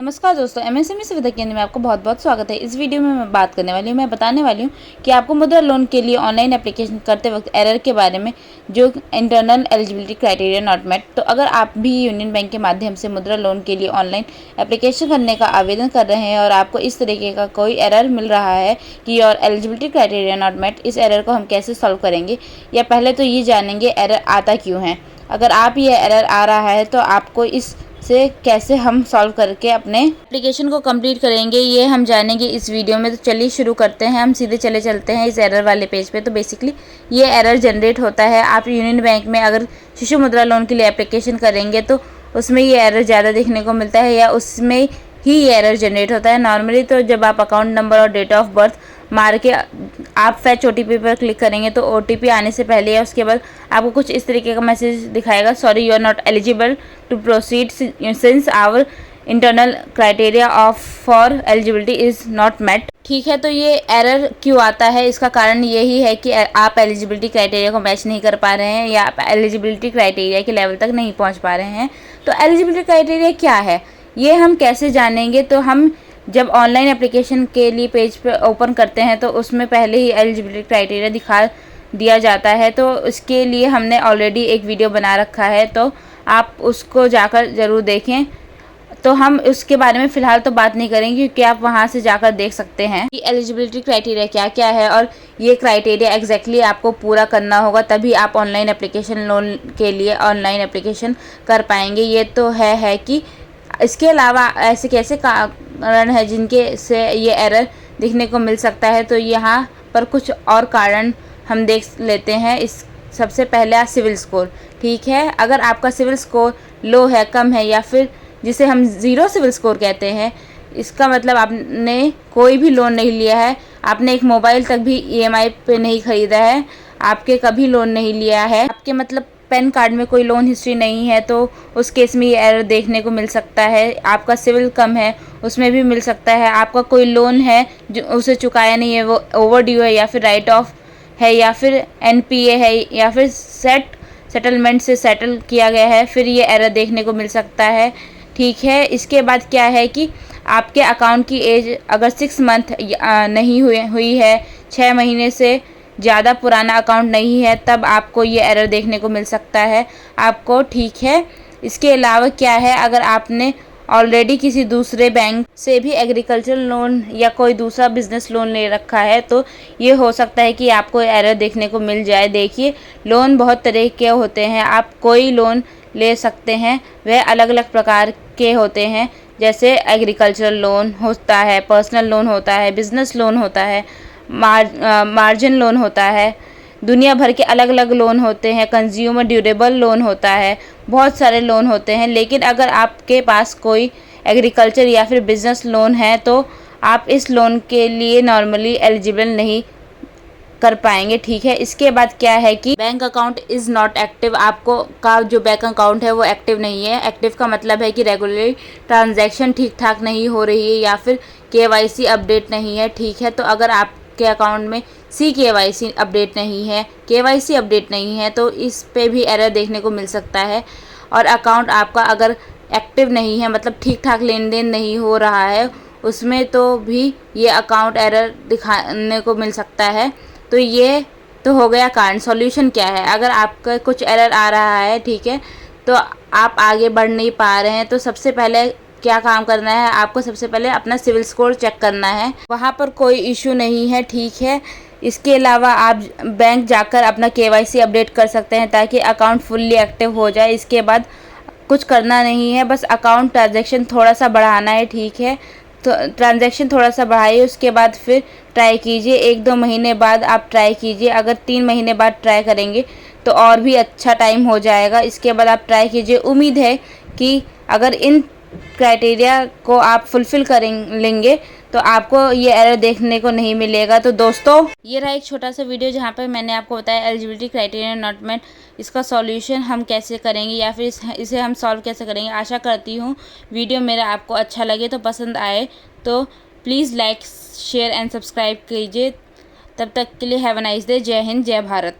नमस्कार दोस्तों, एमएसएमई सुविधा केंद्र में आपको बहुत बहुत स्वागत है। इस वीडियो में मैं बताने वाली हूँ कि आपको मुद्रा लोन के लिए ऑनलाइन एप्लीकेशन करते वक्त एरर के बारे में, जो internal eligibility criteria not met. तो अगर आप भी यूनियन बैंक के माध्यम से मुद्रा लोन के लिए ऑनलाइन एप्लीकेशन करने का आवेदन कर रहे हैं और आपको इस तरीके का कोई एरर मिल रहा है कि your eligibility criteria not met, इस एरर को हम कैसे सॉल्व करेंगे, या पहले तो ये जानेंगे एरर आता क्यों है। अगर आप ये एरर आ रहा है तो आपको इस से कैसे हम सॉल्व करके अपने एप्लीकेशन को कंप्लीट करेंगे, ये हम जानेंगे इस वीडियो में। तो चलिए शुरू करते हैं। हम सीधे चलते हैं इस एरर वाले पेज पे। तो बेसिकली ये एरर जनरेट होता है, आप यूनियन बैंक में अगर शिशु मुद्रा लोन के लिए एप्लीकेशन करेंगे तो उसमें ये एरर ज़्यादा देखने को मिलता है, या उसमें ही ये एरर जनरेट होता है। नॉर्मली तो जब आप अकाउंट नंबर और डेट ऑफ बर्थ मार के आप फैच ओटीपी पर क्लिक करेंगे तो ओटीपी आने से पहले या उसके बाद आपको कुछ इस तरीके का मैसेज दिखाएगा, sorry you are not eligible to proceed since our internal criteria of for eligibility is not met. ठीक है, तो ये एरर क्यों आता है, इसका कारण यही है कि आप एलिजिबिलिटी क्राइटेरिया को मैच नहीं कर पा रहे हैं या आप एलिजिबिलिटी क्राइटेरिया के लेवल तक नहीं पहुंच पा रहे हैं। तो एलिजिबिलिटी क्राइटेरिया क्या है, ये हम कैसे जानेंगे। तो हम जब ऑनलाइन एप्लीकेशन के लिए पेज पे ओपन करते हैं तो उसमें पहले ही एलिजिबिलिटी क्राइटेरिया दिखा दिया जाता है। तो इसके लिए हमने ऑलरेडी एक वीडियो बना रखा है, तो आप उसको जाकर ज़रूर देखें। तो हम उसके बारे में फ़िलहाल तो बात नहीं करेंगे, क्योंकि आप वहां से जाकर देख सकते हैं कि एलिजिबिलिटी क्राइटेरिया क्या क्या है, और ये क्राइटेरिया एग्जैक्टली आपको पूरा करना होगा, तभी आप ऑनलाइन एप्लीकेशन लोन के लिए ऑनलाइन एप्लीकेशन कर पाएंगे। ये तो है कि इसके अलावा ऐसे कैसे कारण है जिनके से ये एरर दिखने को मिल सकता है। तो यहाँ पर कुछ और कारण हम देख लेते हैं। इस सबसे पहला सिविल स्कोर। ठीक है, अगर आपका सिविल स्कोर लो है, कम है, या फिर जिसे हम ज़ीरो सिविल स्कोर कहते हैं, इसका मतलब आपने कोई भी लोन नहीं लिया है, आपने एक मोबाइल तक भी ईएमआई पे नहीं ख़रीदा है, आपके कभी लोन नहीं लिया है, आपके मतलब पैन कार्ड में कोई लोन हिस्ट्री नहीं है, तो उस केस में ये एरर देखने को मिल सकता है। आपका सिविल कम है, उसमें भी मिल सकता है। आपका कोई लोन है जो उसे चुकाया नहीं है, वो ओवरड्यू है, या फिर राइट ऑफ है, या फिर एनपीए है, या फिर सेटलमेंट से सेटल किया गया है, फिर ये एरर देखने को मिल सकता है। ठीक है, इसके बाद क्या है कि आपके अकाउंट की एज अगर 6 मंथ नहीं हुई है, 6 महीने से ज़्यादा पुराना अकाउंट नहीं है, तब आपको ये एरर देखने को मिल सकता है आपको। ठीक है, इसके अलावा क्या है, अगर आपने ऑलरेडी किसी दूसरे बैंक से भी एग्रीकल्चर लोन या कोई दूसरा बिजनेस लोन ले रखा है, तो ये हो सकता है कि आपको एरर देखने को मिल जाए। देखिए, लोन बहुत तरह के होते हैं, आप कोई लोन ले सकते हैं, वह अलग अलग प्रकार के होते हैं। जैसे एग्रीकल्चर लोन होता है, पर्सनल लोन होता है, बिजनेस लोन होता है, मार्जिन लोन होता है, दुनिया भर के अलग अलग लोन होते हैं, कंज्यूमर ड्यूरेबल लोन होता है, बहुत सारे लोन होते हैं। लेकिन अगर आपके पास कोई एग्रीकल्चर या फिर बिजनेस लोन है तो आप इस लोन के लिए नॉर्मली एलिजिबल नहीं कर पाएंगे। ठीक है, इसके बाद क्या है कि bank account is not active. आपको का जो बैंक अकाउंट है वो एक्टिव नहीं है। एक्टिव का मतलब है कि रेगुलरली ट्रांजैक्शन ठीक ठाक नहीं हो रही है, या फिर केवाईसी अपडेट नहीं है। ठीक है, तो अगर आपके अकाउंट में केवाईसी अपडेट नहीं है, केवाईसी अपडेट नहीं है, तो इस पे भी एरर देखने को मिल सकता है। और अकाउंट आपका अगर एक्टिव नहीं है, मतलब ठीक ठाक लेन देन नहीं हो रहा है, उसमें तो भी ये अकाउंट एरर दिखाने को मिल सकता है। तो ये तो हो गया कारण। सॉल्यूशन क्या है, अगर आपका कुछ एरर आ रहा है, ठीक है, तो आप आगे बढ़ नहीं पा रहे हैं, तो सबसे पहले क्या काम करना है, आपको सबसे पहले अपना सिविल स्कोर चेक करना है, वहाँ पर कोई इशू नहीं है। ठीक है, इसके अलावा आप बैंक जाकर अपना केवाईसी अपडेट कर सकते हैं ताकि अकाउंट फुल्ली एक्टिव हो जाए। इसके बाद कुछ करना नहीं है, बस अकाउंट ट्रांजैक्शन थोड़ा सा बढ़ाना है। ठीक है, तो ट्रांजैक्शन थोड़ा सा बढ़ाइए, उसके बाद फिर ट्राई कीजिए। 1-2 महीने बाद आप ट्राई कीजिए। अगर 3 महीने बाद ट्राई करेंगे तो और भी अच्छा टाइम हो जाएगा। इसके बाद आप ट्राई कीजिए। उम्मीद है कि अगर इन क्राइटेरिया को आप फुलफ़िल लेंगे तो आपको ये एरर देखने को नहीं मिलेगा। तो दोस्तों, ये रहा एक छोटा सा वीडियो जहाँ पर मैंने आपको बताया एलिजिबिलिटी क्राइटेरिया नॉट मेट, इसका सॉल्यूशन हम कैसे करेंगे, या फिर इसे हम सॉल्व कैसे करेंगे। आशा करती हूँ वीडियो मेरा आपको अच्छा लगे, तो पसंद आए तो please like, share and subscribe कीजिए। तब तक के लिए हैव अ नाइस डे। जय हिंद, जय भारत।